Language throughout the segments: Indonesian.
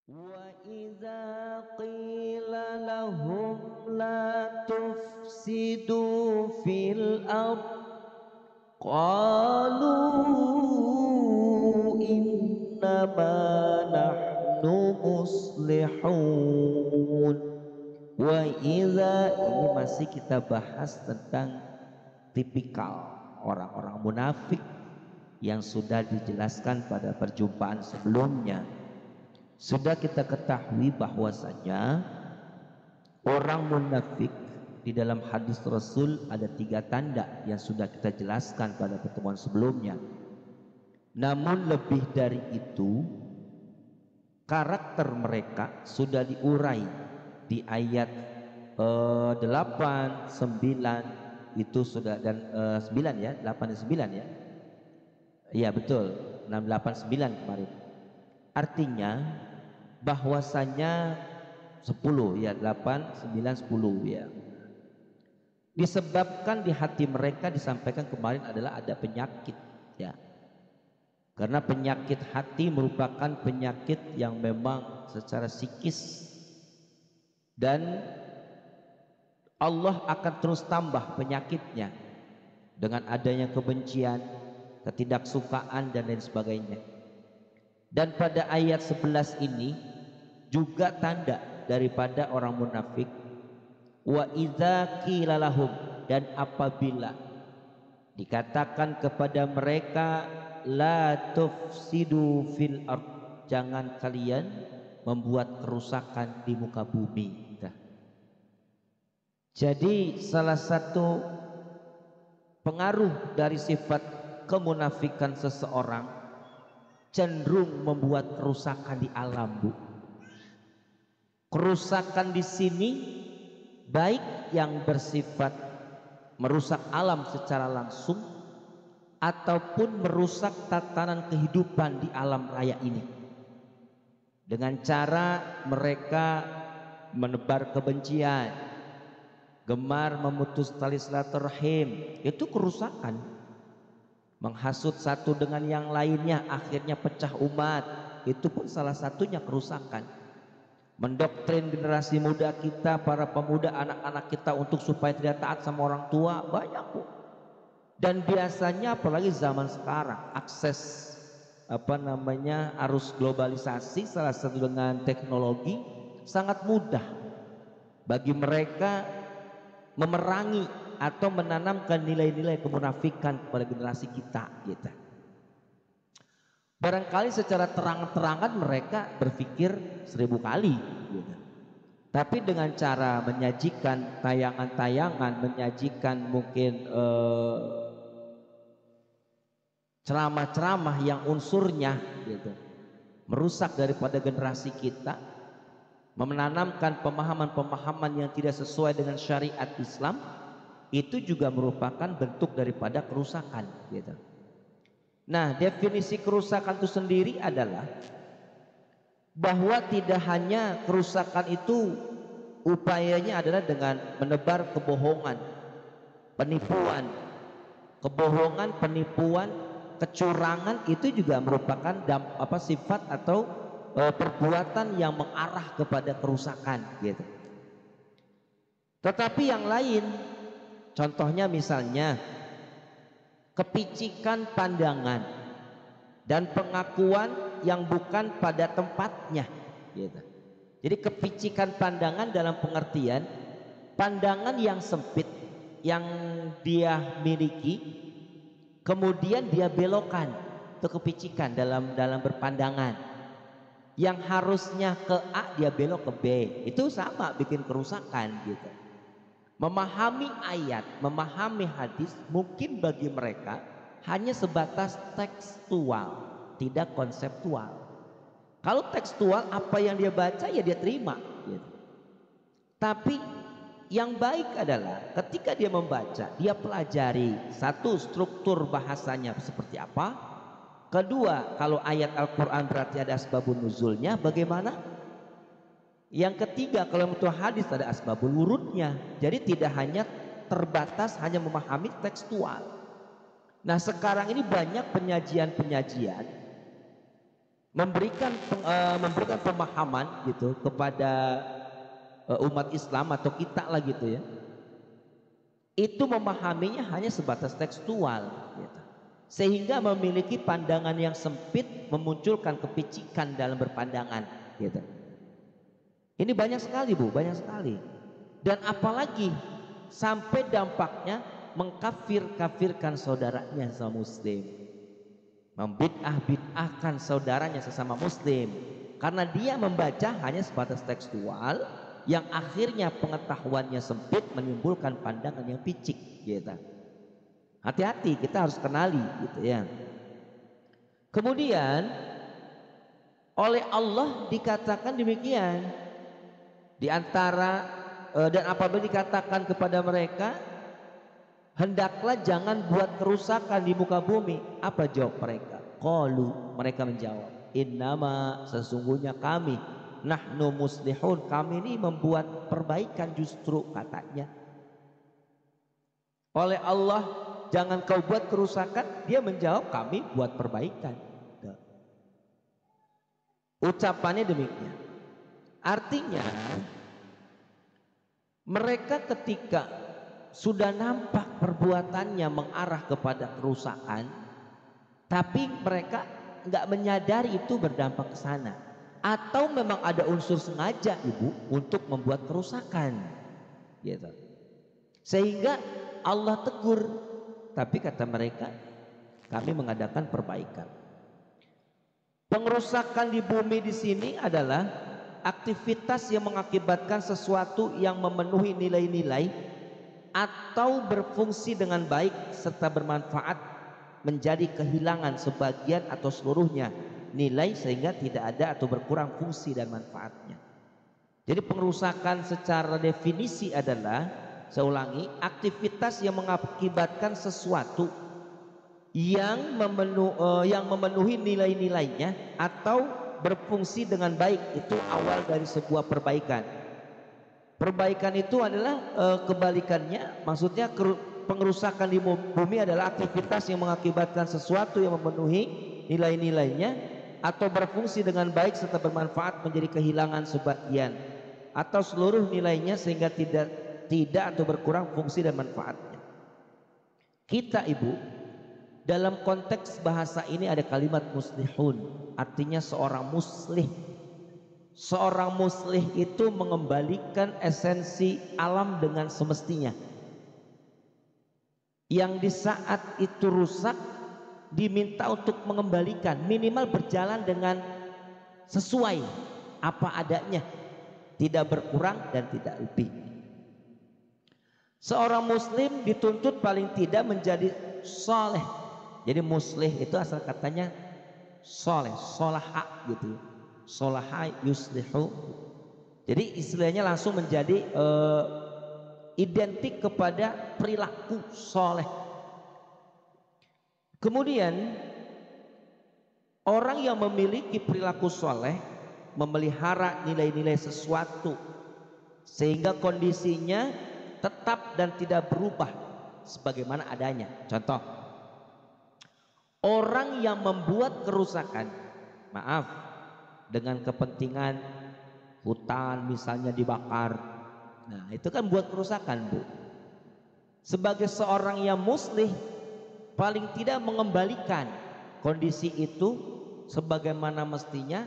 Wa idza qila lahum la tufsidu fil ard qalu innama nahnu muslihun. Wa idza, ini masih kita bahas tentang tipikal orang-orang munafik yang sudah dijelaskan pada perjumpaan sebelumnya. Sudah kita ketahui bahwasanya orang munafik di dalam hadis Rasul ada 3 tanda yang sudah kita jelaskan pada pertemuan sebelumnya. Namun lebih dari itu, karakter mereka sudah diurai di ayat 8, 9 itu sudah, dan 9 ya, 8 dan 9 ya. Iya betul, 6, 8, 9 kemarin. Artinya bahwasanya 10 ya, 8, 9, 10 ya. Disebabkan di hati mereka, disampaikan kemarin, adalah ada penyakit ya. Karena penyakit hati merupakan penyakit yang memang secara psikis, dan Allah akan terus tambah penyakitnya dengan adanya kebencian, ketidaksukaan dan lain sebagainya. Dan pada ayat 11 ini juga tanda daripada orang munafik. Wa idza qila lahum, dan apabila dikatakan kepada mereka, la tufsidu fil ard, jangan kalian membuat kerusakan di muka bumi. Jadi salah satu pengaruh dari sifat kemunafikan seseorang cenderung membuat kerusakan di alam, Bu. Kerusakan di sini baik yang bersifat merusak alam secara langsung ataupun merusak tatanan kehidupan di alam raya ini, dengan cara mereka menebar kebencian, gemar memutus tali silaturahim. Itu kerusakan, menghasut satu dengan yang lainnya, akhirnya pecah umat. Itu pun salah satunya kerusakan. Mendoktrin generasi muda kita, para pemuda, anak-anak kita untuk supaya tidak taat sama orang tua, banyak, Bu. Dan biasanya apalagi zaman sekarang, akses arus globalisasi, salah satu dengan teknologi, sangat mudah bagi mereka memerangi atau menanamkan nilai-nilai kemunafikan kepada generasi kita gitu. Barangkali secara terang-terangan mereka berpikir 1000 kali gitu. Tapi dengan cara menyajikan tayangan-tayangan, menyajikan mungkin ceramah-ceramah yang unsurnya gitu merusak daripada generasi kita, menanamkan pemahaman-pemahaman yang tidak sesuai dengan syariat Islam, itu juga merupakan bentuk daripada kerusakan gitu. Nah, definisi kerusakan itu sendiri adalah bahwa tidak hanya kerusakan itu upayanya adalah dengan menebar kebohongan, penipuan, kecurangan. Itu juga merupakan sifat atau perbuatan yang mengarah kepada kerusakan gitu. Tetapi yang lain, contohnya misalnya kepicikan pandangan dan pengakuan yang bukan pada tempatnya gitu. Jadi kepicikan pandangan dalam pengertian pandangan yang sempit yang dia miliki, kemudian dia belokkan, itu kepicikan dalam berpandangan. Yang harusnya ke A dia belok ke B, itu sama bikin kerusakan gitu. Memahami ayat, memahami hadis mungkin bagi mereka hanya sebatas tekstual, tidak konseptual. Kalau tekstual, apa yang dia baca ya dia terima gitu. Tapi yang baik adalah ketika dia membaca, dia pelajari satu, struktur bahasanya seperti apa. Kedua, kalau ayat Al-Quran berarti ada asbabun nuzulnya, bagaimana? Yang ketiga, kalau itu hadis ada asbabul wurudnya. Jadi tidak hanya terbatas hanya memahami tekstual. Nah sekarang ini banyak penyajian-penyajian memberikan pemahaman gitu kepada umat Islam atau kita lah gitu ya, itu memahaminya hanya sebatas tekstual gitu. Sehingga memiliki pandangan yang sempit, memunculkan kepicikan dalam berpandangan gitu. Ini banyak sekali Bu, banyak sekali. Dan apalagi sampai dampaknya mengkafir-kafirkan saudaranya sesama muslim, membid'ah-bid'ahkan saudaranya sesama muslim, karena dia membaca hanya sebatas tekstual yang akhirnya pengetahuannya sempit, menimbulkan pandangan yang picik gitu. Hati-hati, kita harus kenali gitu ya. Kemudian oleh Allah dikatakan demikian di antara dan apabila dikatakan kepada mereka, hendaklah jangan buat kerusakan di muka bumi, apa jawab mereka? Qalu, mereka menjawab, innama, sesungguhnya kami, nahnu muslihun, kami ini membuat perbaikan justru, katanya. Oleh Allah, jangan kau buat kerusakan, dia menjawab kami buat perbaikan. Ucapannya demikian. Artinya mereka ketika sudah nampak perbuatannya mengarah kepada kerusakan, tapi mereka nggak menyadari itu berdampak ke sana, atau memang ada unsur sengaja Ibu untuk membuat kerusakan gitu. Sehingga Allah tegur, tapi kata mereka kami mengadakan perbaikan. Pengerusakan di bumi di sini adalah aktivitas yang mengakibatkan sesuatu yang memenuhi nilai-nilai atau berfungsi dengan baik serta bermanfaat menjadi kehilangan sebagian atau seluruhnya nilai sehingga tidak ada atau berkurang fungsi dan manfaatnya. Jadi pengerusakan secara definisi adalah, saya ulangi, aktivitas yang mengakibatkan sesuatu yang memenuhi nilai-nilainya atau berfungsi dengan baik, itu awal dari sebuah perbaikan. Perbaikan itu adalah kebalikannya, maksudnya pengerusakan di bumi adalah aktivitas yang mengakibatkan sesuatu yang memenuhi nilai-nilainya atau berfungsi dengan baik serta bermanfaat menjadi kehilangan sebagian atau seluruh nilainya sehingga tidak atau berkurang fungsi dan manfaatnya. Kita Ibu, dalam konteks bahasa ini ada kalimat muslihun, artinya seorang muslih. Seorang muslih itu mengembalikan esensi alam dengan semestinya. Yang di saat itu rusak diminta untuk mengembalikan, minimal berjalan dengan sesuai apa adanya, tidak berkurang dan tidak lebih. Seorang muslim dituntut paling tidak menjadi soleh. Jadi muslih itu asal katanya soleh, solaha gitu, solaha yuslihu. Jadi istilahnya langsung menjadi identik kepada perilaku soleh. Kemudian orang yang memiliki perilaku soleh memelihara nilai-nilai sesuatu sehingga kondisinya tetap dan tidak berubah sebagaimana adanya. Contoh, orang yang membuat kerusakan, maaf, dengan kepentingan hutan misalnya dibakar, nah itu kan buat kerusakan Bu. Sebagai seorang yang muslih, paling tidak mengembalikan kondisi itu sebagaimana mestinya,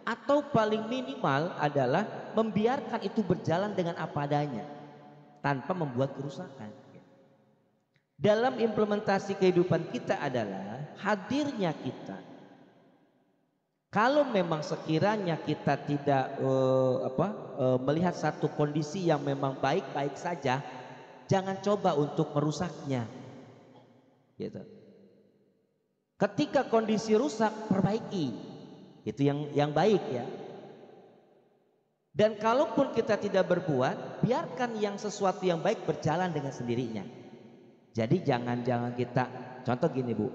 atau paling minimal adalah membiarkan itu berjalan dengan apa adanya tanpa membuat kerusakan. Dalam implementasi kehidupan kita adalah hadirnya kita. Kalau memang sekiranya kita tidak melihat satu kondisi yang memang baik-baik saja, jangan coba untuk merusaknya. Gitu. Ketika kondisi rusak, perbaiki. Itu yang baik ya. Dan kalaupun kita tidak berbuat, biarkan yang sesuatu yang baik berjalan dengan sendirinya. Jadi jangan kita, contoh gini Bu,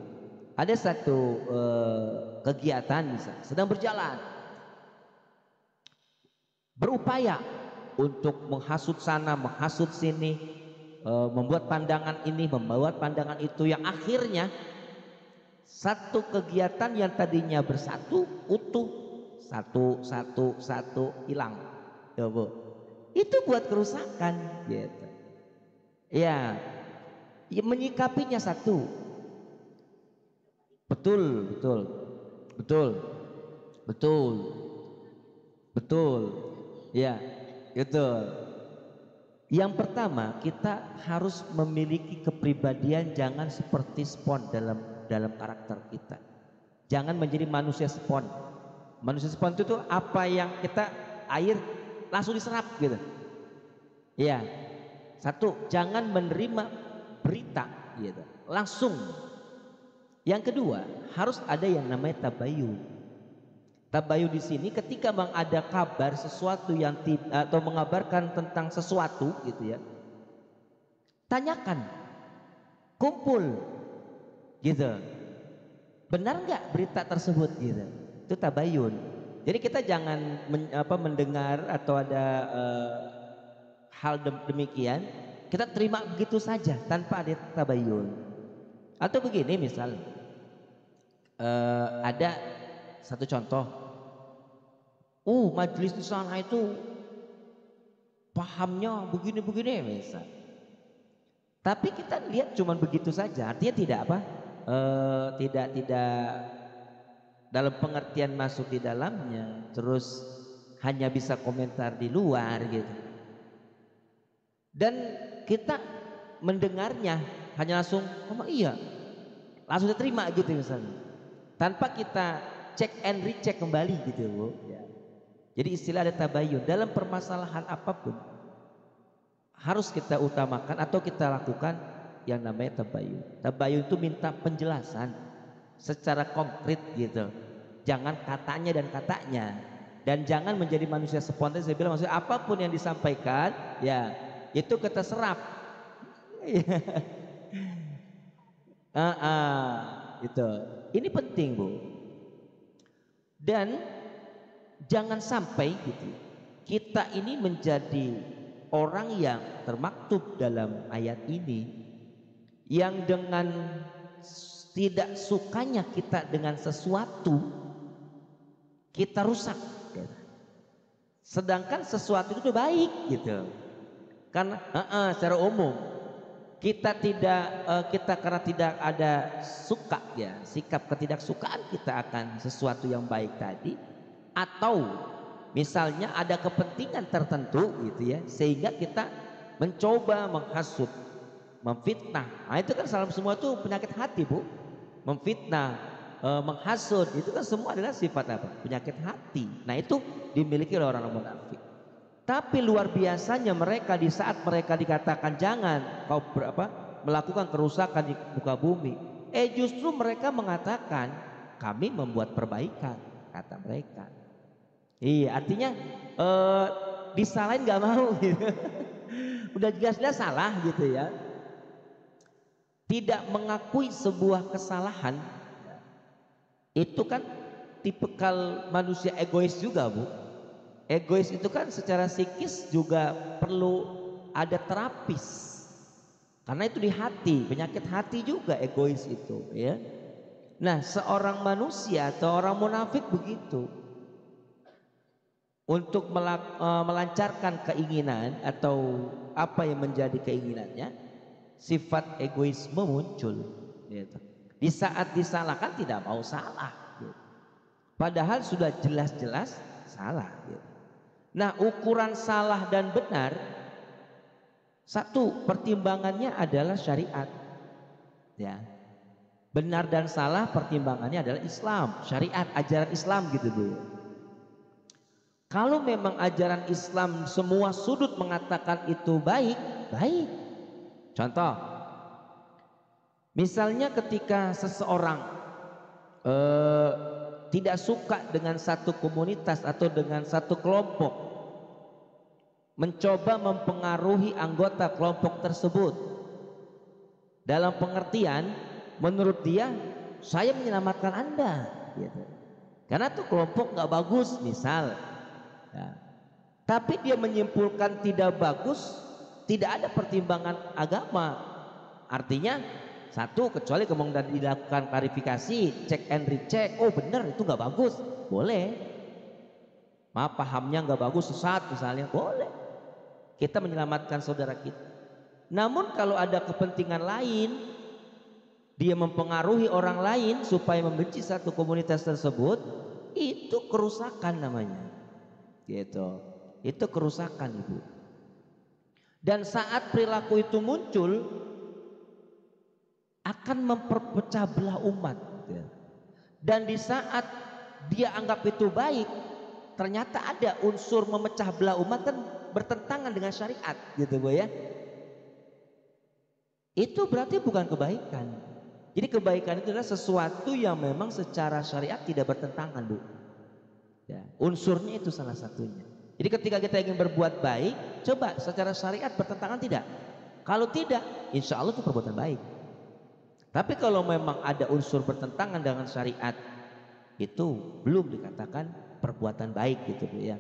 ada satu kegiatan misalnya sedang berjalan, berupaya untuk menghasut sana, menghasut sini, membuat pandangan ini, membuat pandangan itu, yang akhirnya Satu kegiatan yang tadinya bersatu utuh, satu hilang, ya Bu. Itu buat kerusakan, gitu. Ya, ya menyikapinya satu. Betul, betul, betul, betul, betul. Ya, betul. Yang pertama, kita harus memiliki kepribadian jangan seperti spon dalam karakter kita. Jangan menjadi manusia spon. Manusia spon itu tuh apa yang kita air langsung diserap gitu. Iya. Satu, jangan menerima berita gitu. Langsung. Yang kedua, harus ada yang namanya tabayun. Tabayun di sini ketika bang ada kabar sesuatu yang atau mengabarkan tentang sesuatu gitu ya. Tanyakan, kumpul gitu. Benar nggak berita tersebut gitu. Itu tabayun. Jadi kita jangan mendengar atau ada hal demikian kita terima begitu saja tanpa ada tabayun. Atau begini misal ada satu contoh, majelis di sana itu pahamnya begini-begini misal, tapi kita lihat cuman begitu saja, artinya tidak apa, tidak dalam pengertian masuk di dalamnya, terus hanya bisa komentar di luar gitu, dan kita mendengarnya hanya langsung iya langsung diterima gitu misalnya, tanpa kita cek and recheck kembali gitu Bu ya. Jadi istilah ada tabayun dalam permasalahan apapun harus kita utamakan atau kita lakukan yang namanya tabayun. Tabayun itu minta penjelasan secara konkret gitu, jangan katanya dan jangan menjadi manusia spontan. Saya bilang maksudnya apapun yang disampaikan ya itu kita serap. Itu ini penting Bu, dan jangan sampai gitu kita ini menjadi orang yang termaktub dalam ayat ini yang dengan tidak sukanya kita dengan sesuatu kita rusak gitu. Sedangkan sesuatu itu baik gitu, karena secara umum kita karena tidak ada suka ya, sikap ketidaksukaan kita akan sesuatu yang baik tadi, atau misalnya ada kepentingan tertentu gitu ya, sehingga kita mencoba menghasut, memfitnah. Nah itu kan salah semua itu penyakit hati Bu, memfitnah, menghasut itu kan semua adalah sifat apa? Penyakit hati. Nah itu dimiliki oleh orang munafik. Tapi luar biasanya mereka di saat mereka dikatakan jangan kau melakukan kerusakan di muka bumi, justru mereka mengatakan kami membuat perbaikan, kata mereka. Iya, artinya disalahin nggak mau gitu. Udah jelas-jelas salah gitu ya. Tidak mengakui sebuah kesalahan itu kan tipikal manusia egois juga Bu. Egois itu kan secara psikis juga perlu ada terapis, karena itu di hati, penyakit hati juga egois itu ya. Nah seorang manusia atau orang munafik begitu, untuk melancarkan keinginan atau apa yang menjadi keinginannya, sifat egoisme muncul gitu. Di saat disalahkan tidak mau salah gitu. Padahal sudah jelas-jelas salah gitu. Nah ukuran salah dan benar, satu pertimbangannya adalah syariat ya. Benar dan salah pertimbangannya adalah Islam, syariat, ajaran Islam gitu Bu. Kalau memang ajaran Islam semua sudut mengatakan itu baik, baik. Contoh, misalnya ketika seseorang tidak suka dengan satu komunitas atau dengan satu kelompok, mencoba mempengaruhi anggota kelompok tersebut dalam pengertian menurut dia saya menyelamatkan Anda gitu. Karena tuh kelompok nggak bagus misal ya. Tapi dia menyimpulkan tidak bagus, tidak ada pertimbangan agama, artinya Satu, kecuali kemudian dilakukan klarifikasi, cek and recheck, oh benar itu nggak bagus, boleh. Maaf, pahamnya nggak bagus, sesat misalnya, boleh. Kita menyelamatkan saudara kita. Namun kalau ada kepentingan lain, dia mempengaruhi orang lain supaya membenci satu komunitas tersebut, itu kerusakan namanya. Gitu. Itu kerusakan, Ibu. Dan saat perilaku itu muncul, akan memperpecah belah umat. Dan di saat dia anggap itu baik, ternyata ada unsur memecah belah umat kan bertentangan dengan syariat, gitu Bu ya. Itu berarti bukan kebaikan. Jadi kebaikan itu adalah sesuatu yang memang secara syariat tidak bertentangan, Bu. Ya, unsurnya itu salah satunya. Jadi ketika kita ingin berbuat baik, coba secara syariat bertentangan tidak? Kalau tidak, insya Allah itu perbuatan baik. Tapi kalau memang ada unsur bertentangan dengan syariat, itu belum dikatakan perbuatan baik, gitu Bu ya.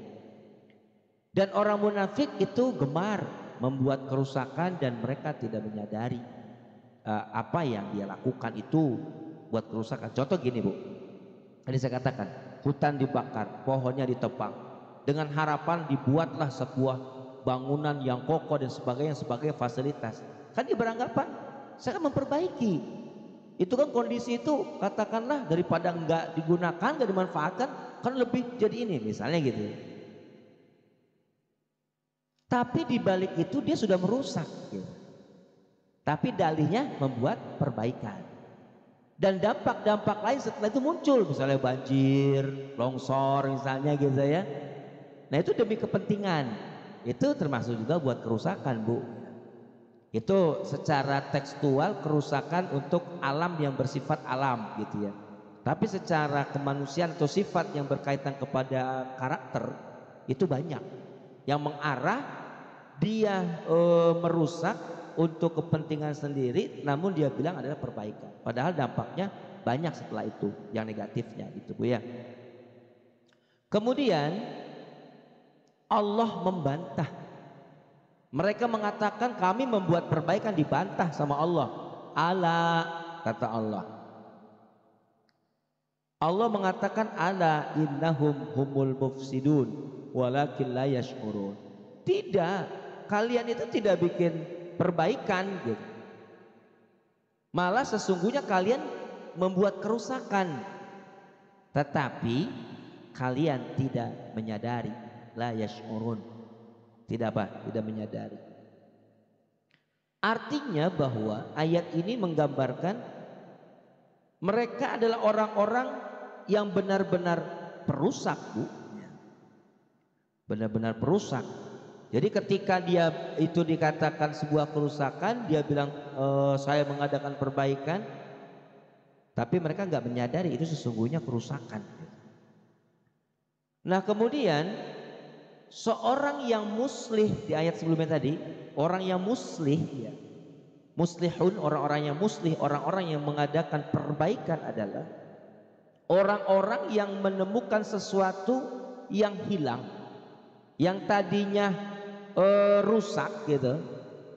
Dan orang munafik itu gemar membuat kerusakan dan mereka tidak menyadari apa yang dia lakukan itu buat kerusakan. Contoh gini Bu, tadi saya katakan hutan dibakar, pohonnya ditebang dengan harapan dibuatlah sebuah bangunan yang kokoh dan sebagainya sebagai fasilitas. Kan dia beranggapan saya akan memperbaiki. Itu kan kondisi itu katakanlah daripada enggak digunakan, enggak dimanfaatkan, kan lebih jadi ini misalnya gitu. Tapi di balik itu dia sudah merusak gitu. Tapi dalihnya membuat perbaikan. Dan dampak-dampak lain setelah itu muncul, misalnya banjir, longsor misalnya gitu ya. Nah itu demi kepentingan, itu termasuk juga buat kerusakan Bu. Itu secara tekstual kerusakan untuk alam yang bersifat alam gitu ya. Tapi secara kemanusiaan atau sifat yang berkaitan kepada karakter itu banyak yang mengarah dia merusak untuk kepentingan sendiri, namun dia bilang adalah perbaikan. Padahal dampaknya banyak setelah itu yang negatifnya gitu Bu ya. Kemudian Allah membantah. Mereka mengatakan kami membuat perbaikan, dibantah sama Allah. Ala, kata Allah. Allah mengatakan ala innahum humul mufsidun walakin la yash'urun. Tidak, kalian itu tidak bikin perbaikan gitu. Malah sesungguhnya kalian membuat kerusakan. Tetapi kalian tidak menyadari, la yash'urun. Tidak apa? Tidak menyadari. Artinya bahwa ayat ini menggambarkan mereka adalah orang-orang yang benar-benar perusak Bu. Benar-benar perusak. Jadi ketika dia itu dikatakan sebuah kerusakan, dia bilang saya mengadakan perbaikan, tapi mereka nggak menyadari itu sesungguhnya kerusakan. Nah kemudian seorang yang muslih di ayat sebelumnya tadi, orang yang muslih ya, muslihun, orang-orang yang muslih, orang-orang yang mengadakan perbaikan adalah orang-orang yang menemukan sesuatu yang hilang, yang tadinya rusak gitu,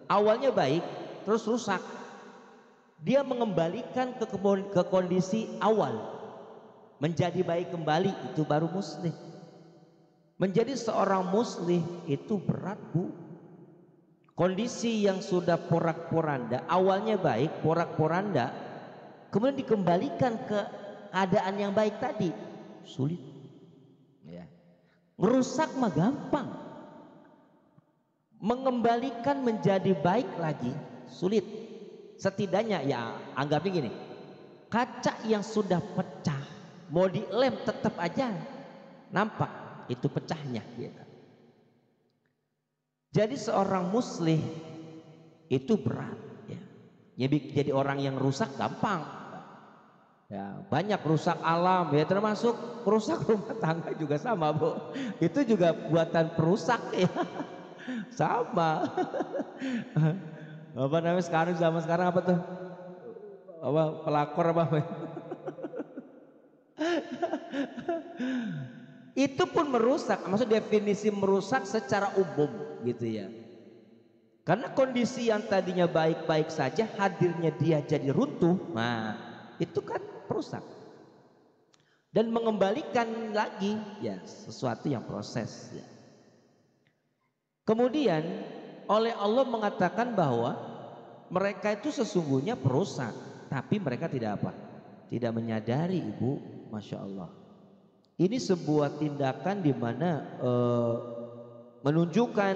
awalnya baik terus rusak, dia mengembalikan ke kondisi awal menjadi baik kembali, itu baru muslih. Menjadi seorang muslih itu berat Bu. Kondisi yang sudah porak-poranda, awalnya baik, porak-poranda, kemudian dikembalikan ke keadaan yang baik tadi, sulit ya. Merusak mah gampang, mengembalikan menjadi baik lagi sulit. Setidaknya ya anggapnya gini, kaca yang sudah pecah mau dilem tetap aja nampak itu pecahnya gitu. Jadi seorang muslih itu berat ya. Jadi orang yang rusak gampang ya, banyak rusak alam ya, termasuk rusak rumah tangga juga sama Bu, itu juga buatan perusak ya. Sama. Apa namanya sekarang, zaman sekarang apa tuh, apa pelakor apa itu pun merusak, maksud definisi merusak secara umum gitu ya. Karena kondisi yang tadinya baik-baik saja, hadirnya dia jadi runtuh, nah itu kan perusak. Dan mengembalikan lagi ya sesuatu yang proses ya. Kemudian oleh Allah mengatakan bahwa mereka itu sesungguhnya perusak, tapi mereka tidak apa? Tidak menyadari, Ibu. Masya Allah. Ini sebuah tindakan di mana menunjukkan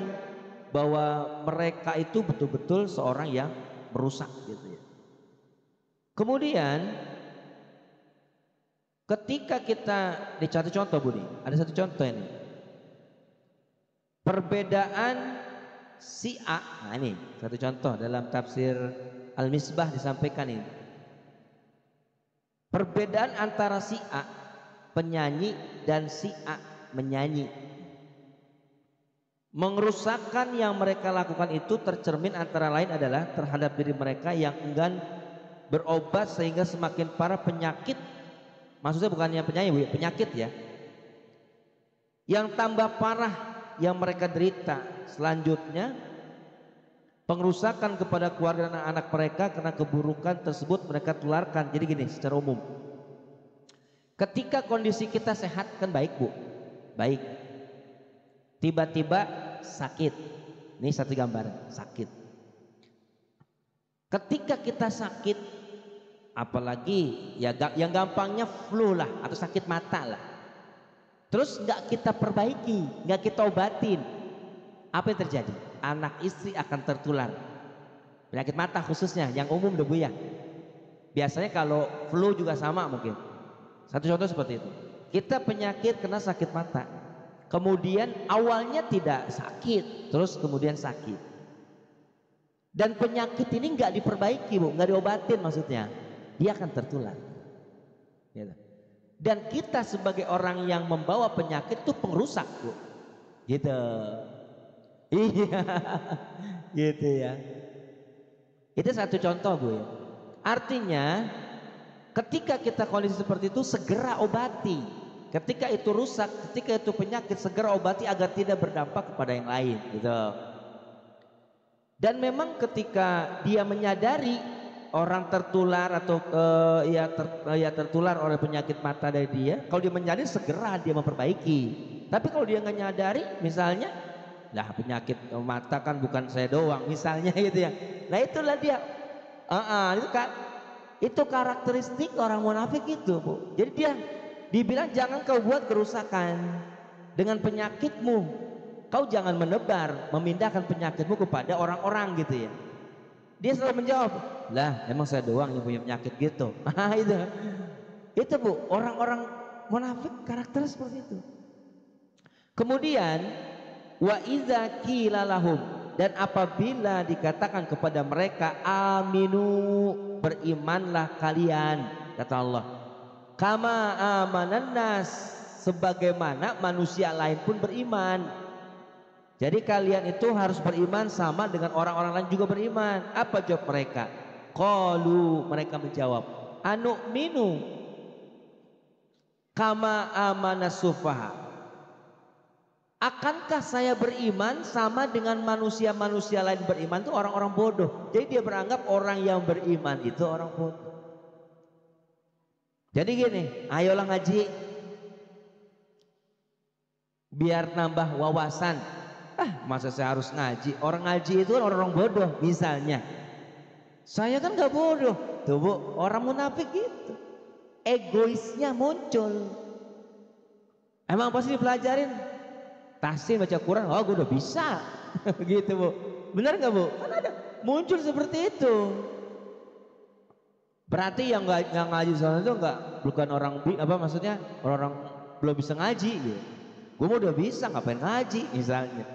bahwa mereka itu betul-betul seorang yang merusak gitu ya. Kemudian ketika kita di contoh Bu nih, ada satu contoh ini. Perbedaan si A, nah ini satu contoh dalam tafsir Al-Misbah disampaikan ini. Perbedaan antara si A penyanyi dan si A menyanyi. Mengerusakkan yang mereka lakukan itu tercermin antara lain adalah terhadap diri mereka yang enggan berobat sehingga semakin parah penyakit. Maksudnya bukannya penyanyi Bu, penyakit ya. Yang tambah parah yang mereka derita. Selanjutnya pengerusakan kepada keluarga dan anak mereka karena keburukan tersebut mereka tularkan. Jadi gini secara umum, ketika kondisi kita sehat kan baik Bu, baik, tiba-tiba sakit, ini satu gambaran sakit. Ketika kita sakit, apalagi ya yang gampangnya flu lah atau sakit mata lah, terus nggak kita perbaiki, nggak kita obatin, apa yang terjadi? Anak istri akan tertular penyakit mata khususnya yang umum deh Bu ya. Biasanya kalau flu juga sama mungkin. Satu contoh seperti itu. Kita penyakit kena sakit mata, kemudian awalnya tidak sakit, terus kemudian sakit, dan penyakit ini nggak diperbaiki Bu, nggak diobatin, maksudnya dia akan tertular. Dan kita sebagai orang yang membawa penyakit itu pengrusak Bu, gitu. Iya, gitu ya. Itu satu contoh Bu ya. Artinya ketika kita kondisi seperti itu segera obati. Ketika itu rusak, ketika itu penyakit segera obati agar tidak berdampak kepada yang lain, gitu. Dan memang ketika dia menyadari orang tertular atau tertular oleh penyakit mata dari dia, kalau dia menyadari segera dia memperbaiki. Tapi kalau dia nggak nyadari, misalnya, lah penyakit mata kan bukan saya doang, misalnya gitu ya. Nah itulah dia, itu kan, itu karakteristik orang munafik itu Bu. Jadi dia dibilang jangan kau buat kerusakan dengan penyakitmu, kau jangan menebar, memindahkan penyakitmu kepada orang-orang gitu ya. Dia selalu menjawab, lah emang saya doang yang punya penyakit gitu. Itu Bu, orang-orang munafik karakternya seperti itu. Kemudian wa idza qila lahum, dan apabila dikatakan kepada mereka aminu, berimanlah kalian, kata Allah, kama amanan nas, sebagaimana manusia lain pun beriman. Jadi kalian itu harus beriman sama dengan orang-orang lain juga beriman. Apa jawab mereka? Qalu, mereka menjawab, anu'minu kama amanas sufaha, akankah saya beriman sama dengan manusia-manusia lain beriman? Itu orang-orang bodoh. Jadi dia beranggap orang yang beriman itu orang bodoh. Jadi gini, ayolah ngaji biar nambah wawasan. Masa saya harus ngaji? Orang ngaji itu orang-orang bodoh. Misalnya saya kan gak bodoh tuh Bu, orang munafik gitu, egoisnya muncul. Emang pasti dipelajarin tahsin baca Quran, oh gue udah bisa gitu Bu, benar nggak Bu? Kan ada muncul seperti itu. Berarti yang nggak ngaji soal itu bukan orang maksudnya orang belum bisa ngaji gitu. Gue mau udah bisa, ngapain ngaji misalnya.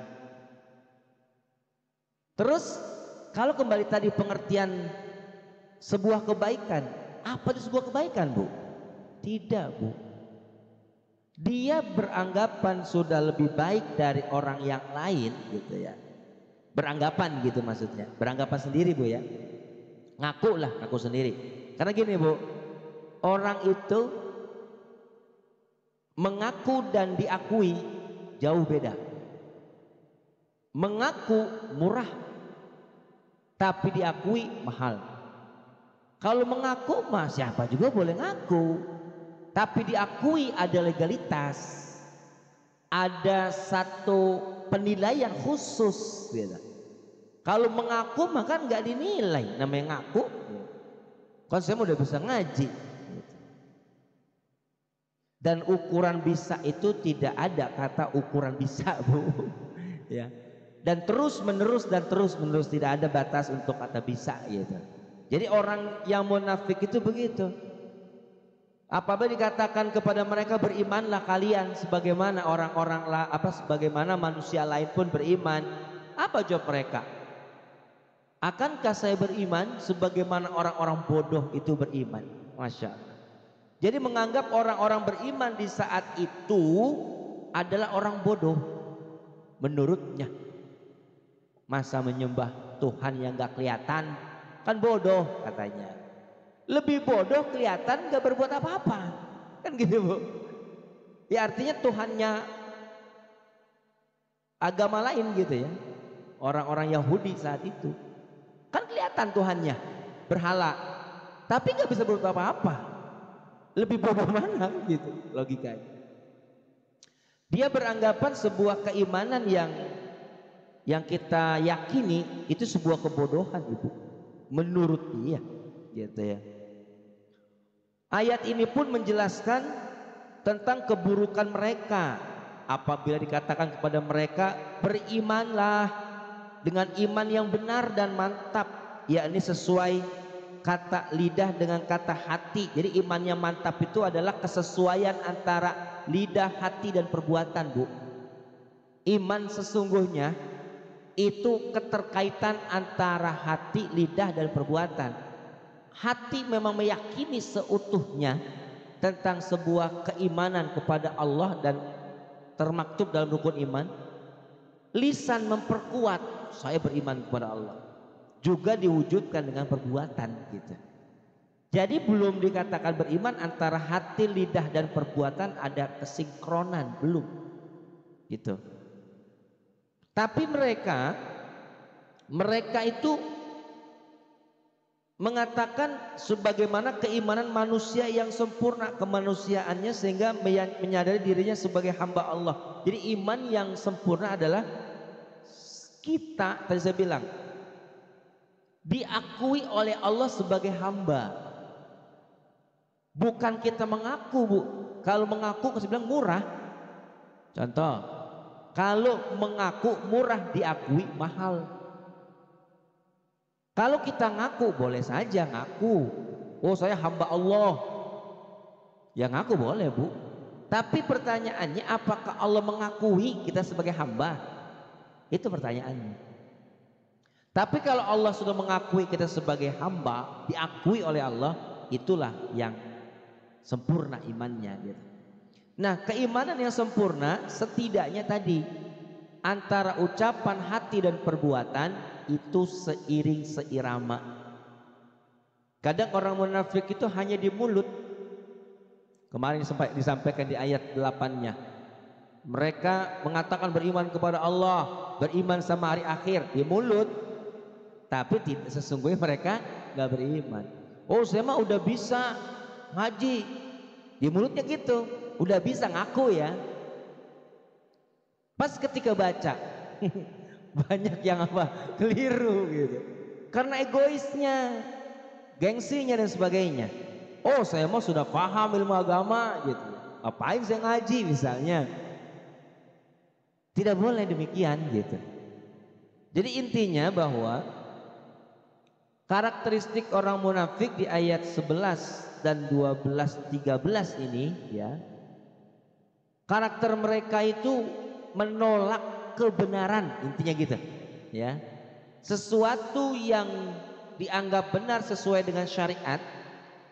Terus kalau kembali tadi pengertian sebuah kebaikan, apa itu sebuah kebaikan Bu? Tidak Bu, dia beranggapan sudah lebih baik dari orang yang lain gitu ya. Beranggapan gitu maksudnya, beranggapan sendiri Bu ya. Ngaku sendiri. Karena gini Bu, orang itu mengaku dan diakui jauh beda. Mengaku murah, tapi diakui mahal. Kalau mengaku mah siapa juga boleh ngaku, tapi diakui ada legalitas, ada satu penilaian khusus gitu. Kalau mengaku maka nggak dinilai, namanya ngaku kan saya udah bisa ngaji. Dan ukuran bisa itu tidak ada kata ukuran bisa, Bu. Ya. Dan terus menerus tidak ada batas untuk kata bisa gitu. Jadi orang yang munafik itu begitu. Apabila dikatakan kepada mereka berimanlah kalian sebagaimana orang-orang sebagaimana manusia lain pun beriman, apa jawab mereka? Akankah saya beriman sebagaimana orang-orang bodoh itu beriman? Masya Allah. Jadi menganggap orang-orang beriman di saat itu adalah orang bodoh menurutnya. Masa menyembah Tuhan yang gak kelihatan kan bodoh katanya. Lebih bodoh kelihatan gak berbuat apa-apa kan gitu, Bu. Ya artinya Tuhannya agama lain gitu ya. Orang-orang Yahudi saat itu kan kelihatan Tuhannya berhala, tapi gak bisa berbuat apa-apa. Lebih bodoh mana gitu logikanya. Dia beranggapan sebuah keimanan yang kita yakini itu sebuah kebodohan, Ibu, menurut dia gitu ya. Ayat ini pun menjelaskan tentang keburukan mereka apabila dikatakan kepada mereka berimanlah dengan iman yang benar dan mantap, yakni sesuai kata lidah dengan kata hati. Jadi iman yang mantap itu adalah kesesuaian antara lidah, hati dan perbuatan, Bu. Iman sesungguhnya itu keterkaitan antara hati, lidah dan perbuatan. Hati memang meyakini seutuhnya tentang sebuah keimanan kepada Allah dan termaktub dalam rukun iman. Lisan memperkuat saya beriman kepada Allah, juga diwujudkan dengan perbuatan gitu. Jadi belum dikatakan beriman antara hati, lidah dan perbuatan ada kesinkronan, belum gitu. Tapi mereka itu mengatakan sebagaimana keimanan manusia yang sempurna kemanusiaannya sehingga menyadari dirinya sebagai hamba Allah. Jadi iman yang sempurna adalah kita, tadi saya bilang, diakui oleh Allah sebagai hamba, bukan kita mengaku, Bu. Kalau mengaku saya bilang murah. Contoh, kalau mengaku murah diakui mahal. Kalau kita ngaku boleh saja ngaku, oh saya hamba Allah, ya ngaku boleh, Bu. Tapi pertanyaannya apakah Allah mengakui kita sebagai hamba? Itu pertanyaannya. Tapi kalau Allah sudah mengakui kita sebagai hamba, diakui oleh Allah, itulah yang sempurna imannya gitu. Nah, keimanan yang sempurna setidaknya tadi antara ucapan hati dan perbuatan itu seiring seirama. Kadang orang munafik itu hanya di mulut. Kemarin sempat disampaikan di ayat 8-nya. Mereka mengatakan beriman kepada Allah, beriman sama hari akhir di mulut, tapi tidak sesungguhnya mereka nggak beriman. Oh saya mah udah bisa ngaji, di mulutnya gitu, udah bisa ngaku ya. Pas ketika baca banyak yang apa keliru gitu, karena egoisnya, gengsinya dan sebagainya. Oh saya mah sudah paham ilmu agama gitu, ngapain saya ngaji misalnya. Tidak boleh demikian gitu. Jadi intinya bahwa karakteristik orang munafik di ayat 11 dan 12, 13 ini ya, karakter mereka itu menolak kebenaran, intinya gitu ya. Sesuatu yang dianggap benar sesuai dengan syariat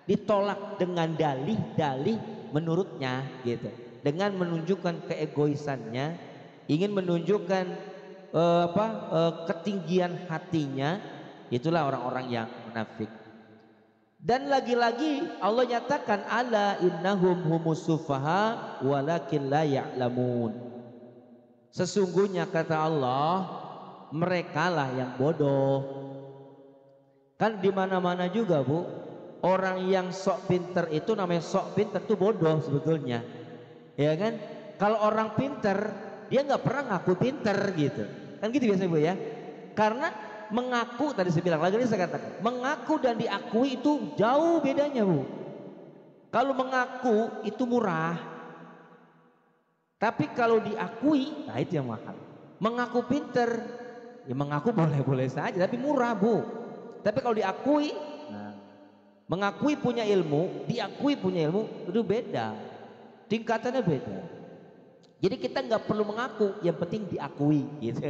ditolak dengan dalih-dalih menurutnya gitu, dengan menunjukkan keegoisannya, ingin menunjukkan ketinggian hatinya. Itulah orang-orang yang munafik. Dan lagi-lagi Allah nyatakan ala innahum humus sufaha walakin la ya'lamun. Sesungguhnya kata Allah, merekalah yang bodoh, Kan di mana-mana juga Bu, orang yang sok pinter itu namanya sok pinter itu bodoh sebetulnya, ya kan? Kalau orang pinter dia nggak pernah ngaku pinter gitu, kan gitu biasanya Bu ya. Karena mengaku, tadi saya bilang, lagi ini saya katakan, mengaku dan diakui itu jauh bedanya Bu. Kalau mengaku itu murah, tapi kalau diakui, nah itu yang mahal. Mengaku pinter, ya mengaku boleh-boleh saja, tapi murah Bu. Tapi kalau diakui, nah, mengakui punya ilmu, diakui punya ilmu, itu beda, tingkatannya beda. Jadi kita nggak perlu mengaku, yang penting diakui, gitu,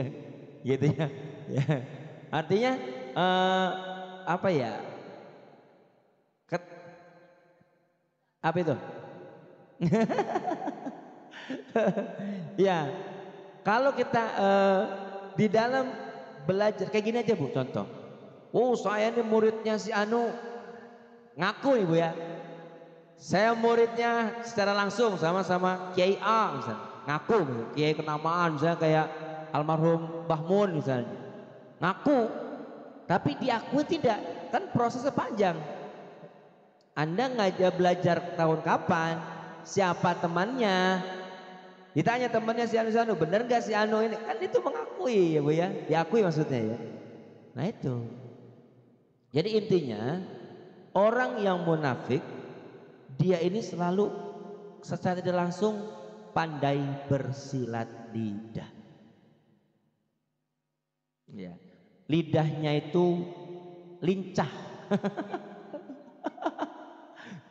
gitu ya. Ya. Artinya apa ya? Apa itu? Ya, kalau kita di dalam belajar kayak gini aja Bu, contoh. Oh saya ini muridnya si Anu, ngaku Ibu ya. Saya muridnya secara langsung sama-sama Kiai A misalnya, ngaku misalnya. Kiai kenamaan misalnya kayak almarhum Mbah Mun misalnya, ngaku. Tapi diakui tidak, kan prosesnya panjang. Anda ngajak belajar tahun kapan, siapa temannya, ditanya temannya si Anu, bener nggak si Anu ini, kan itu mengakui ya Bu ya, diakui maksudnya ya. Nah itu. Jadi intinya orang yang munafik dia ini selalu secara tidak langsung pandai bersilat lidah. Ya. Lidahnya itu lincah.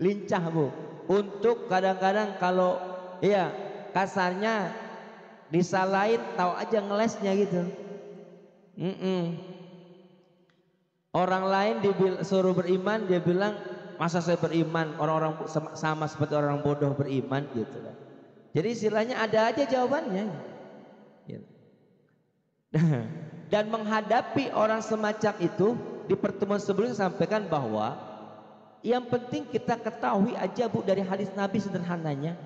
Lincah Bu. Untuk kadang-kadang kalau ya kasarnya disalahin tahu aja ngelesnya gitu. Orang lain suruh beriman, dia bilang masa saya beriman, orang-orang sama seperti orang bodoh beriman gitu kan. Jadi istilahnya ada aja jawabannya gitu. Dan menghadapi orang semacam itu, di pertemuan sebelumnya sampaikan bahwa yang penting kita ketahui aja Bu, dari hadis Nabi sederhananya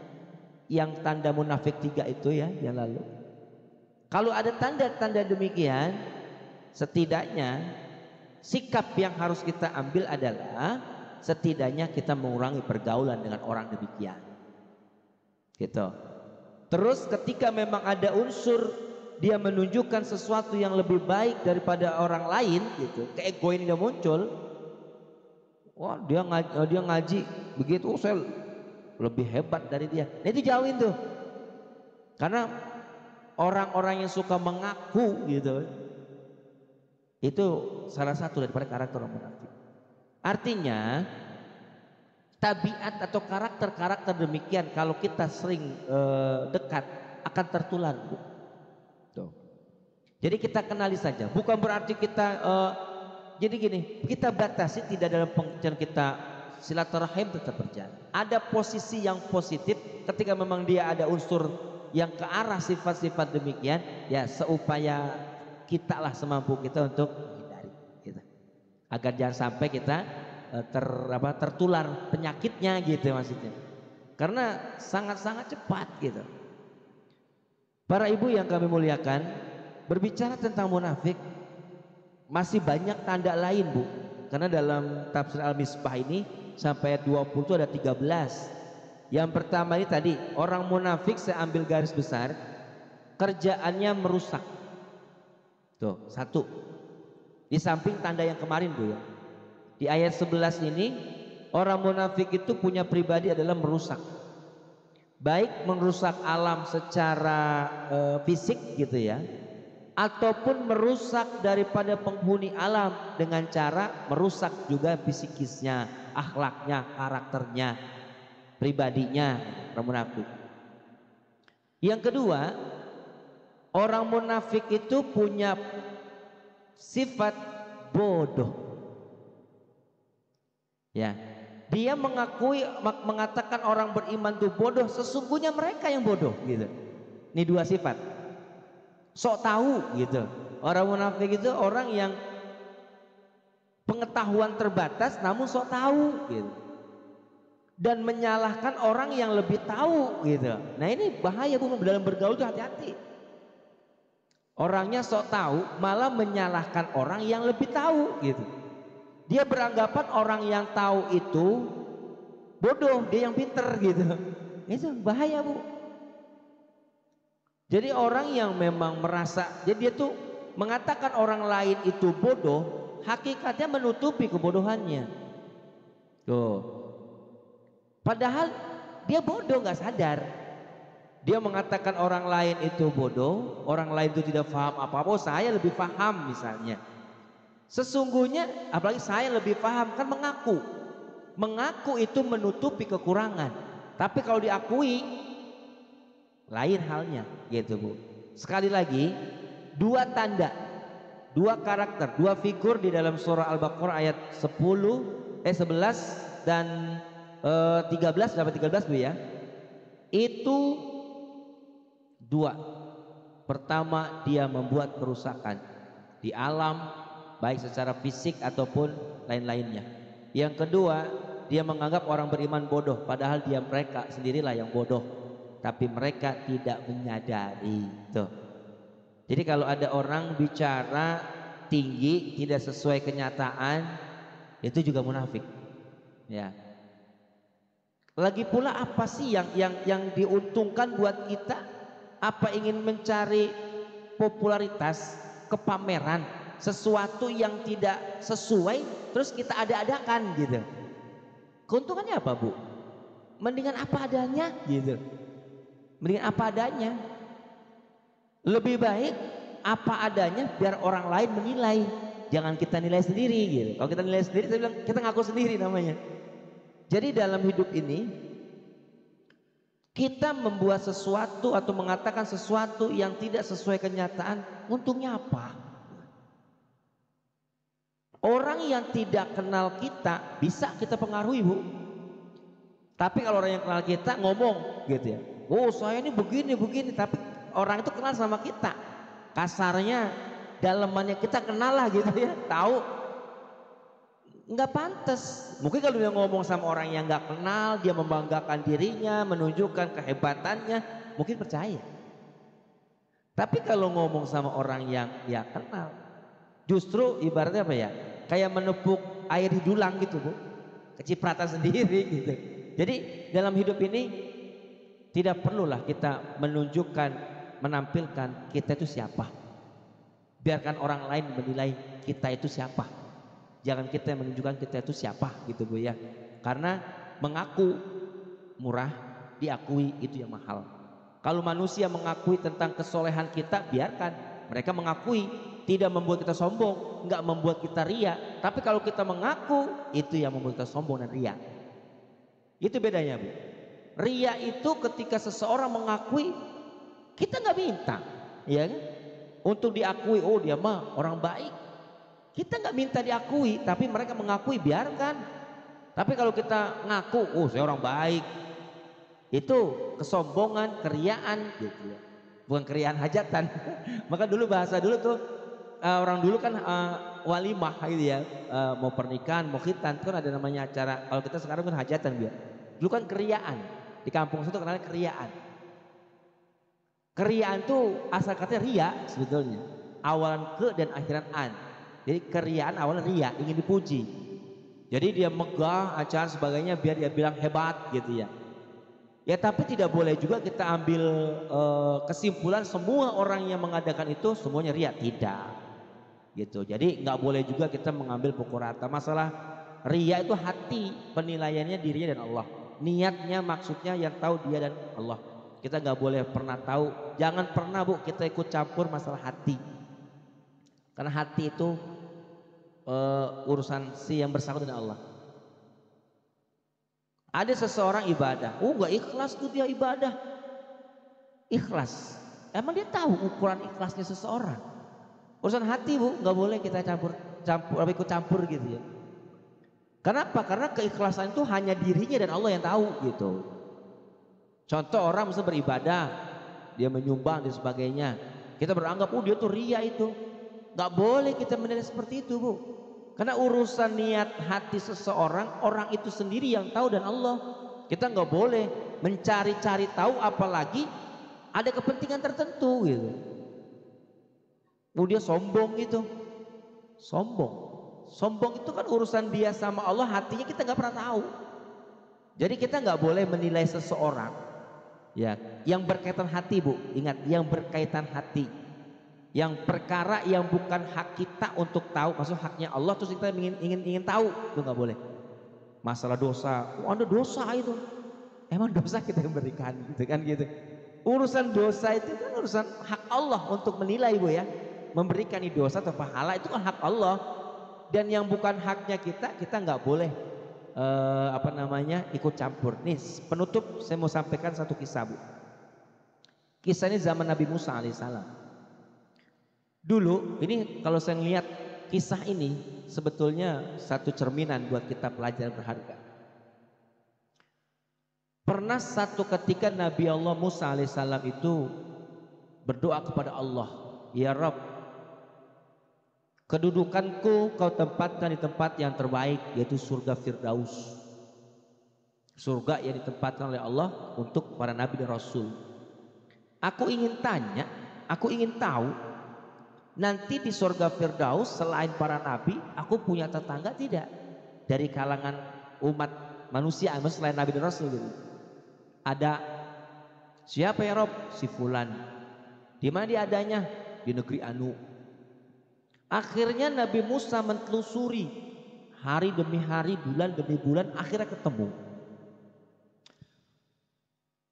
yang tanda munafik 3 itu ya yang lalu. Kalau ada tanda-tanda demikian, setidaknya sikap yang harus kita ambil adalah setidaknya kita mengurangi pergaulan dengan orang demikian gitu. Terus ketika memang ada unsur dia menunjukkan sesuatu yang lebih baik daripada orang lain gitu, keegoan dia muncul, wah dia ngaji begitu, saya lebih hebat dari dia, nah itu jauhin tuh. Karena orang-orang yang suka mengaku gitu, itu salah satu daripada karakter orang munafik. Artinya tabiat atau karakter-karakter demikian kalau kita sering dekat akan tertular Bu. Tuh. Jadi kita kenali saja, bukan berarti kita jadi gini, kita batasi tidak dalam pengertian kita silaturahim tetap berjalan. Ada posisi yang positif ketika memang dia ada unsur yang ke arah sifat-sifat demikian, ya seupaya kita lah semampu kita untuk menghindari gitu. Agar jangan sampai kita tertular penyakitnya gitu maksudnya. Karena sangat-sangat cepat gitu. Para ibu yang kami muliakan, berbicara tentang munafik masih banyak tanda lain Bu. Karena dalam tafsir Al-Misbah ini sampai ayat 20 itu ada 13. Yang pertama ini tadi, orang munafik saya ambil garis besar, kerjaannya merusak. Tuh, satu. Di samping tanda yang kemarin Bu ya. Di ayat 11 ini orang munafik itu punya pribadi adalah merusak. Baik merusak alam secara fisik gitu ya, ataupun merusak daripada penghuni alam dengan cara merusak juga psikisnya, akhlaknya, karakternya, pribadinya orang munafik. Yang kedua, orang munafik itu punya sifat bodoh. Ya, dia mengatakan orang beriman itu bodoh, sesungguhnya mereka yang bodoh gitu. Ini dua sifat. Sok tahu gitu. Orang munafik itu orang yang pengetahuan terbatas namun sok tahu gitu. Dan menyalahkan orang yang lebih tahu gitu. Nah ini bahaya Bu, dalam bergaul itu hati-hati. Orangnya sok tahu malah menyalahkan orang yang lebih tahu gitu. Dia beranggapan orang yang tahu itu bodoh, dia yang pinter gitu. Itu bahaya, Bu. Jadi orang yang memang merasa, jadi dia tuh mengatakan orang lain itu bodoh, hakikatnya menutupi kebodohannya. Tuh. Padahal dia bodoh nggak sadar. Dia mengatakan orang lain itu bodoh, orang lain itu tidak paham apa-apa. Oh, saya lebih paham misalnya. Sesungguhnya, apalagi saya lebih paham, kan mengaku. Mengaku itu menutupi kekurangan. Tapi kalau diakui, lain halnya, gitu Bu. Sekali lagi, dua tanda, dua karakter, dua figur di dalam surah Al-Baqarah ayat 11 dan 13, dapat 13 Bu ya. Itu dua. Pertama, dia membuat kerusakan di alam, baik secara fisik ataupun lain-lainnya. Yang kedua, dia menganggap orang beriman bodoh, padahal mereka sendirilah yang bodoh, tapi mereka tidak menyadari. Tuh. Jadi kalau ada orang bicara tinggi tidak sesuai kenyataan, itu juga munafik. Ya. Lagi pula apa sih yang diuntungkan buat kita? Apa ingin mencari popularitas, kepameran, sesuatu yang tidak sesuai terus kita ada-adakan gitu. Keuntungannya apa, Bu? Mendingan apa adanya gitu. Mendingan apa adanya. Lebih baik apa adanya biar orang lain menilai. Jangan kita nilai sendiri gitu. Kalau kita nilai sendiri, saya bilang kita ngaku sendiri namanya. Jadi dalam hidup ini kita membuat sesuatu atau mengatakan sesuatu yang tidak sesuai kenyataan, untungnya apa? Orang yang tidak kenal kita bisa kita pengaruhi, Bu. Tapi kalau orang yang kenal kita ngomong gitu ya, oh saya ini begini, tapi orang itu kenal sama kita. Kasarnya, dalemannya kita kenal lah gitu ya, tahu. Nggak pantas. Mungkin kalau dia ngomong sama orang yang nggak kenal, dia membanggakan dirinya, menunjukkan kehebatannya, mungkin percaya. Tapi kalau ngomong sama orang yang ya kenal, justru ibaratnya apa ya, kayak menepuk air di dulang gitu, Bu, kecipratan sendiri gitu. Jadi dalam hidup ini tidak perlulah kita menunjukkan, menampilkan kita itu siapa. Biarkan orang lain menilai kita itu siapa. Jangan kita yang menunjukkan kita itu siapa gitu, Bu ya. Karena mengaku murah, diakui itu yang mahal. Kalau manusia mengakui tentang kesolehan kita, biarkan mereka mengakui, tidak membuat kita sombong, nggak membuat kita ria. Tapi kalau kita mengaku, itu yang membuat kita sombong dan ria. Itu bedanya, Bu. Ria itu ketika seseorang mengakui, kita nggak minta, ya kan? Untuk diakui, oh dia mah orang baik. Kita nggak minta diakui, tapi mereka mengakui, biarkan. Tapi kalau kita ngaku, oh saya orang baik, itu kesombongan, keriaan gitu ya. Bukan keriaan hajatan. Maka dulu bahasa dulu tuh orang dulu kan walimah gitu ya, mau pernikahan, mau khitan kan ada namanya acara. Kalau kita sekarang kan hajatan biar. Dulu kan keriaan. Di kampung itu kenalnya keriaan. Keriaan tuh asal katanya ria sebetulnya. Awalan ke dan akhiran an. Jadi keriaan awalnya ria, ingin dipuji. Jadi dia megah acara sebagainya biar dia bilang hebat gitu ya. Ya tapi tidak boleh juga kita ambil kesimpulan semua orang yang mengadakan itu semuanya ria, tidak. Gitu. Jadi nggak boleh juga kita mengambil pukul rata. Masalah ria itu hati, penilaiannya dirinya dan Allah. Niatnya maksudnya yang tahu dia dan Allah. Kita nggak boleh pernah tahu. Jangan pernah, Bu, kita ikut campur masalah hati. Karena hati itu urusan si yang bersangkutan dengan Allah. Ada seseorang ibadah, gak ikhlas tuh dia ibadah. Ikhlas, emang dia tahu ukuran ikhlasnya seseorang. Urusan hati, Bu, nggak boleh kita ikut campur gitu ya. Kenapa? Karena keikhlasan itu hanya dirinya dan Allah yang tahu gitu. Contoh orang bisa beribadah, dia menyumbang dan sebagainya. Kita beranggap, dia tuh ria itu. Nggak boleh kita menilai seperti itu, Bu. Karena urusan niat hati seseorang, orang itu sendiri yang tahu dan Allah. Kita nggak boleh mencari-cari tahu, apalagi ada kepentingan tertentu gitu. Dia sombong gitu, sombong. Sombong itu kan urusan dia sama Allah, hatinya kita nggak pernah tahu. Jadi kita nggak boleh menilai seseorang ya yang berkaitan hati, Bu. Ingat, yang berkaitan hati, yang perkara yang bukan hak kita untuk tahu, maksud haknya Allah terus kita ingin tahu, itu nggak boleh. Masalah dosa, oh ada dosa itu, emang dosa kita yang berikan gitu kan gitu. Urusan dosa itu kan urusan hak Allah untuk menilai, Bu ya, memberikan ini dosa atau pahala itu kan hak Allah, dan yang bukan haknya kita nggak boleh ikut campur. Nih penutup saya mau sampaikan satu kisah, Bu. Kisah ini zaman Nabi Musa alaihissalam. Dulu ini kalau saya lihat kisah ini sebetulnya satu cerminan buat kita pelajaran berharga. Pernah satu ketika Nabi Allah Musa alaihissalam itu berdoa kepada Allah, ya Rabb, kedudukanku kau tempatkan di tempat yang terbaik, yaitu surga Firdaus, surga yang ditempatkan oleh Allah untuk para nabi dan rasul. Aku ingin tanya, aku ingin tahu, nanti di surga Firdaus selain para nabi, aku punya tetangga tidak dari kalangan umat manusia, selain nabi dan rasul gitu. Ada. Siapa ya Rob? Si fulan. Di mana dia adanya? Di negeri anu. Akhirnya Nabi Musa mentelusuri hari demi hari, bulan demi bulan, akhirnya ketemu.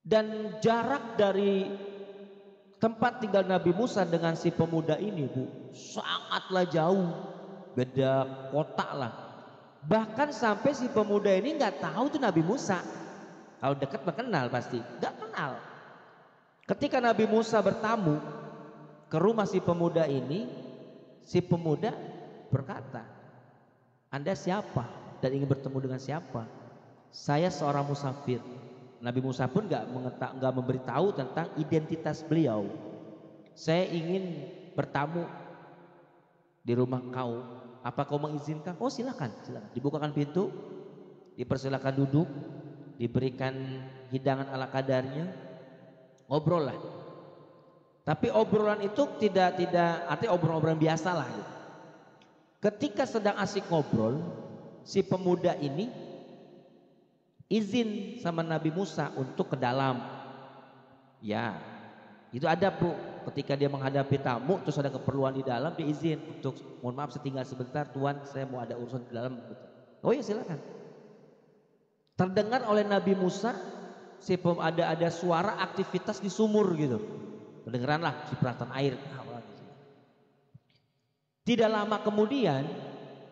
Dan jarak dari tempat tinggal Nabi Musa dengan si pemuda ini, Bu, sangatlah jauh, beda kota lah. Bahkan sampai si pemuda ini nggak tahu itu Nabi Musa. Kalau dekat kenal pasti, nggak kenal. Ketika Nabi Musa bertamu ke rumah si pemuda ini, si pemuda berkata, Anda siapa dan ingin bertemu dengan siapa? Saya seorang musafir. Nabi Musa pun nggak memberitahu tentang identitas beliau. Saya ingin bertamu di rumah kau. Apa kau mengizinkan? Oh silakan, silakan. Dibukakan pintu, dipersilakan duduk, diberikan hidangan ala kadarnya, ngobrol lah. Tapi obrolan itu tidak artinya obrolan biasa lah gitu. Ketika sedang asik ngobrol, si pemuda ini izin sama Nabi Musa untuk ke dalam. Ya, itu ada, Bu. Ketika dia menghadapi tamu terus ada keperluan di dalam, dia izin untuk, mohon maaf saya tinggal sebentar Tuan, saya mau ada urusan di dalam gitu. Oh ya silakan. Terdengar oleh Nabi Musa ada suara aktivitas di sumur gitu. Kedengeranlah cipratan air. Tidak lama kemudian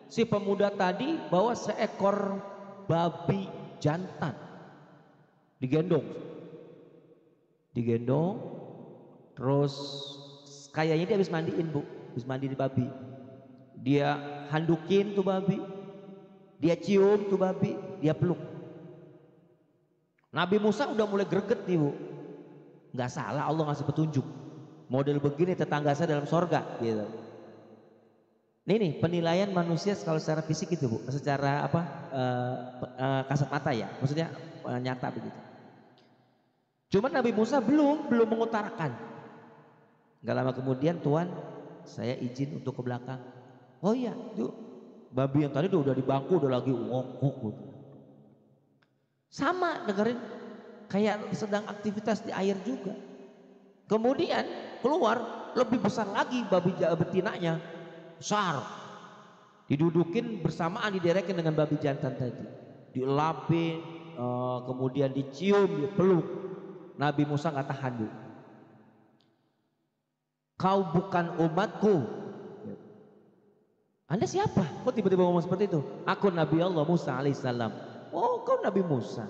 si pemuda tadi bawa seekor babi jantan, digendong, terus kayaknya dia habis mandiin, Bu, habis mandi di babi. Dia handukin tuh babi, dia cium tuh babi, dia peluk. Nabi Musa udah mulai greget nih, Bu. Nggak salah Allah ngasih petunjuk. Model begini tetangga saya dalam sorga gitu. Ini penilaian manusia kalau secara fisik itu, Bu, secara kasat mata ya, maksudnya nyata begitu. Cuman Nabi Musa belum mengutarakan. Nggak lama kemudian, Tuan, saya izin untuk ke belakang. Oh iya, tuh babi yang tadi udah di bangku, udah lagi ngokok. Sama dengerin kayak sedang aktivitas di air juga. Kemudian keluar lebih besar lagi babi betinanya, besar, didudukin bersamaan, diderekin dengan babi jantan tadi, dielapin, kemudian dicium, dipeluk. Nabi Musa nggak tahan, Bu. Kau bukan umatku. Anda siapa? Kok tiba-tiba ngomong seperti itu? Aku Nabi Allah Musa alaihissalam. Oh, kau Nabi Musa.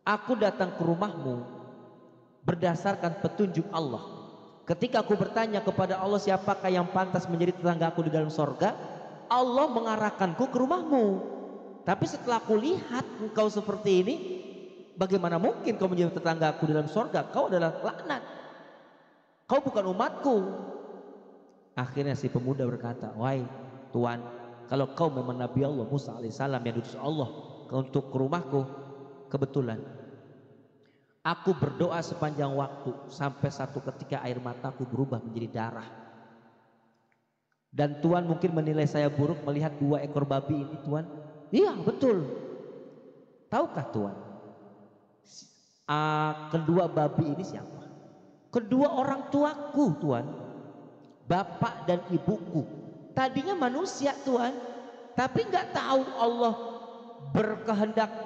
Aku datang ke rumahmu berdasarkan petunjuk Allah. Ketika aku bertanya kepada Allah siapakah yang pantas menjadi tetanggaku di dalam sorga, Allah mengarahkanku ke rumahmu. Tapi setelah aku lihat engkau seperti ini, bagaimana mungkin kau menjadi tetanggaku di dalam sorga? Kau adalah laknat. Kau bukan umatku. Akhirnya si pemuda berkata, wahai Tuan, kalau kau memang Nabi Allah Musa alaihissalam yang diutus Allah untuk ke rumahku, kebetulan aku berdoa sepanjang waktu sampai satu ketika air mataku berubah menjadi darah. Dan Tuhan mungkin menilai saya buruk melihat 2 ekor babi ini, Tuhan. Iya, betul. Tahukah Tuhan? Kedua babi ini siapa? Kedua orang tuaku, Tuhan. Bapak dan ibuku. Tadinya manusia, Tuhan. Tapi nggak tahu Allah berkehendak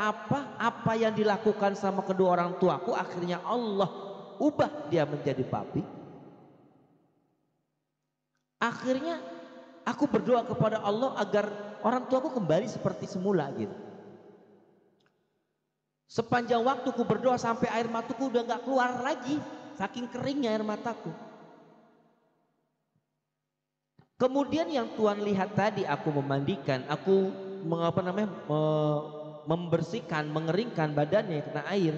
apa yang dilakukan sama kedua orang tuaku. Akhirnya Allah ubah dia menjadi babi. Akhirnya aku berdoa kepada Allah agar orang tuaku kembali seperti semula gitu. Sepanjang waktu ku berdoa sampai air mataku udah nggak keluar lagi, saking keringnya air mataku. Kemudian yang Tuhan lihat tadi, aku memandikan, aku membersihkan, mengeringkan badannya kena air.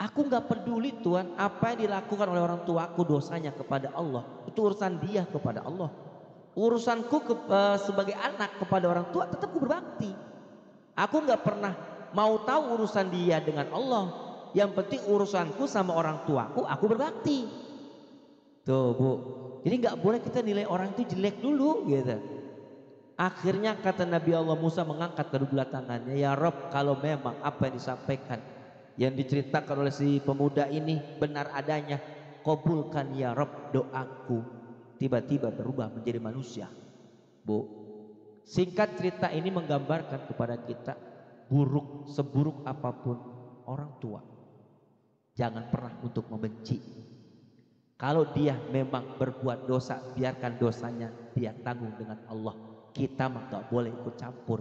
Aku nggak peduli Tuhan apa yang dilakukan oleh orang tuaku dosanya kepada Allah. Itu urusan dia kepada Allah. Urusanku sebagai anak kepada orang tua tetap ku berbakti. Aku nggak pernah mau tahu urusan dia dengan Allah. Yang penting urusanku sama orang tuaku, aku berbakti. Tuh Bu, jadi nggak boleh kita nilai orang itu jelek dulu gitu. Akhirnya kata Nabi Allah Musa mengangkat kedua tangannya, ya Rob, kalau memang apa yang disampaikan, yang diceritakan oleh si pemuda ini benar adanya, kabulkan ya Rob doaku. Tiba-tiba berubah menjadi manusia. Bu, singkat cerita ini menggambarkan kepada kita, buruk seburuk apapun orang tua, jangan pernah untuk membenci. Kalau dia memang berbuat dosa, biarkan dosanya dia tanggung dengan Allah. Kita mah gak boleh ikut campur.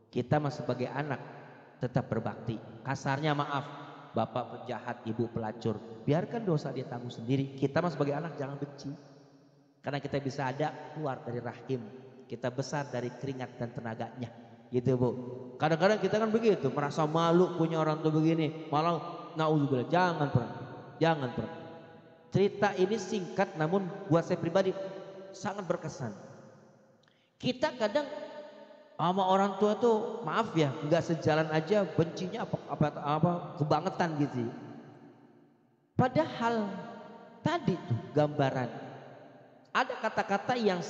Kita mah sebagai anak tetap berbakti. Kasarnya maaf, bapak penjahat, ibu pelacur, biarkan dosa dia tanggung sendiri. Kita mah sebagai anak jangan benci, karena kita bisa ada keluar dari rahim, kita besar dari keringat dan tenaganya, gitu Bu. Kadang-kadang kita kan begitu, merasa malu punya orang tua begini, malah naudzubillah. Jangan pernah. Cerita ini singkat, namun buat saya pribadi sangat berkesan. Kita kadang sama orang tua tuh maaf ya, nggak sejalan aja, bencinya apa kebangetan gitu. Padahal tadi tuh gambaran, ada kata-kata yang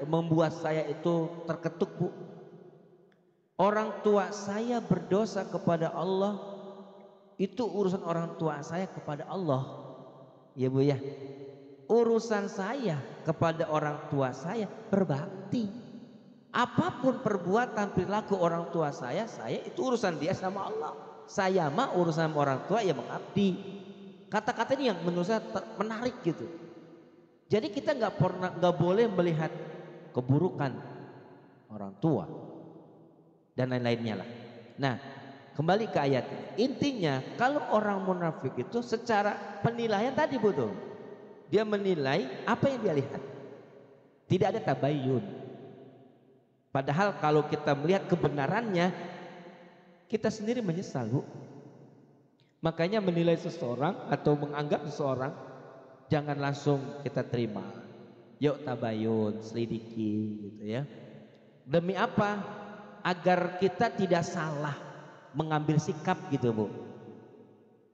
membuat saya itu terketuk Bu. Orang tua saya berdosa kepada Allah, itu urusan orang tua saya kepada Allah. Ya Bu ya, urusan saya kepada orang tua saya berbakti. Apapun perbuatan perilaku orang tua saya itu urusan dia sama Allah. Saya mah urusan orang tua ya mengabdi. Kata-kata ini yang menurut saya menarik gitu. Jadi kita nggak boleh melihat keburukan orang tua dan lain-lainnya lah. Nah, kembali ke ayat ini. Intinya kalau orang munafik itu secara penilaian tadi betul, dia menilai apa yang dia lihat, tidak ada tabayun. Padahal kalau kita melihat kebenarannya, kita sendiri menyesal Bu. Makanya menilai seseorang atau menganggap seseorang jangan langsung kita terima. Yuk tabayun, selidiki gitu ya. Demi apa? Agar kita tidak salah mengambil sikap gitu Bu.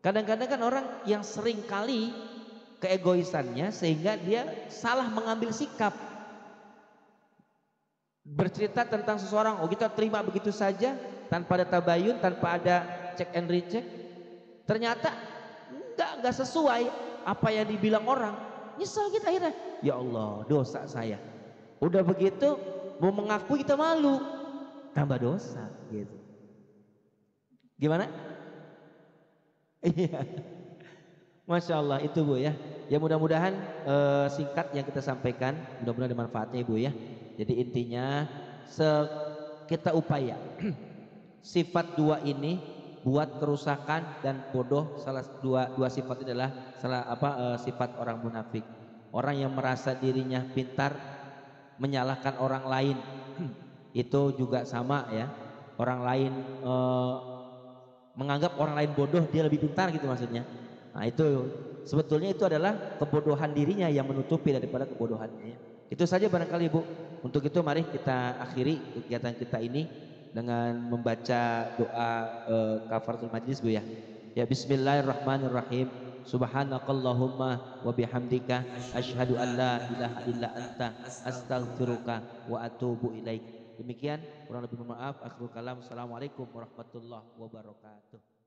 Kadang-kadang kan orang yang sering kali keegoisannya sehingga dia salah mengambil sikap. Bercerita tentang seseorang, oh kita terima begitu saja tanpa ada tabayun, tanpa ada check and recheck. Ternyata enggak sesuai apa yang dibilang orang. Nyesal kita akhirnya, ya Allah dosa saya. Udah begitu mau mengakui kita malu, tambah dosa gitu. Gimana? Iya. Masya Allah itu Bu ya. Ya mudah-mudahan singkat yang kita sampaikan, mudah-mudahan ada manfaatnya Ibu ya. Jadi intinya kita upaya sifat dua ini, buat kerusakan dan bodoh, salah dua sifat ini adalah sifat orang munafik. Orang yang merasa dirinya pintar menyalahkan orang lain itu juga sama ya. Orang lain menganggap orang lain bodoh, dia lebih pintar gitu maksudnya. Nah itu sebetulnya itu adalah kebodohan dirinya yang menutupi daripada kebodohannya. Itu saja barangkali Bu. Untuk itu mari kita akhiri kegiatan kita ini dengan membaca doa kafaratul majlis Bu ya. Ya Bismillahirrahmanirrahim. Subhanakallahumma wa bihamdika asyhadu an la ilaha illa anta astaghfiruka wa atubu ilaik. Demikian kurang lebih mohon maaf. Akhirul kalam. Assalamualaikum warahmatullahi wabarakatuh.